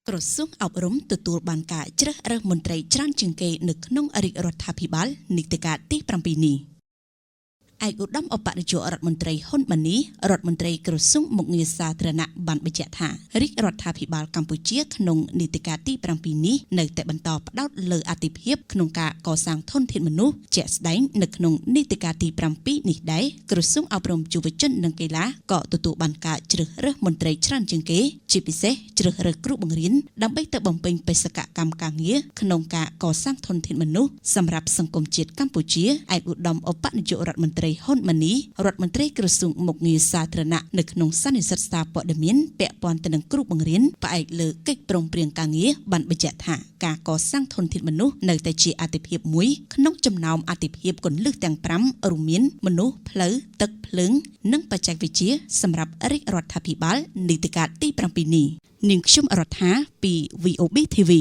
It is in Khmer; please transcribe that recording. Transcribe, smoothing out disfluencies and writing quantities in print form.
ក្រសួងអប់រំទទួលបានការជ្រើសរើសមន្ត្រីច្រើនជាងគេនៅក្នុងរាជរដ្ឋាភិបាលនីតិកាលទី7នេះឯកឧត្តមឧបនាយករដ្ឋមន្ត្រីហ៊ុនម៉ាណីរដ្ឋមន្ត្រីក្រសួងមុខងារសាធារណៈបានបញ្ជាក់ថារាជរដ្ឋាភិបាលកម្ពុជាក្នុងនីតិកាលទី7នេះនៅតែបន្តផ្ដោតលើអាទិភាពក្នុងការកសាងធនធានមនុស្សជាក់ស្ដែងនៅក្នុងនីតិកាលទី7នេះដែរក្រសួងអប់រំយុវជននិងកីឡាក៏ទទួលបានការជ្រើសរើសមន្ត្រីច្រើនជាងគេជាពិសេសជ្រើសរើសគ្រូបង្រៀនដើម្បីទៅបំពេញបេសកកម្មការងារក្នុងការកសាងធនធានមនុស្សសម្រាប់សង្គមជាតិកម្ពុជាឯកឧត្តមឧបនាយករដ្ឋមន្ត្រីហ៊ុនម៉ាណីរដ្ឋមន្ត្រីក្រសួងមុខងារសាធារណៈនៅក្នុងសន្និសីទសារព័ត៌មានពាក់ព័ន្ធទៅនឹងគ្រូបង្រៀនផ្អែកលើកិច្ចព្រមព្រៀងការងារបានបញ្ជាក់ថាការកសាងធនធានមនុស្សនៅតែជាអាទិភាពមួយក្នុងចំណោមអាទិភាពគន្លឹះទាំង5រួមមានមនុស្សផ្លូវទឹកភ្លើងនិងបច្ចេកវិទ្យាសម្រាប់រាជរដ្ឋាភិបាលនីតិកាលទី7នេះនាងខ្ញុំរដ្ឋាពី VOB TV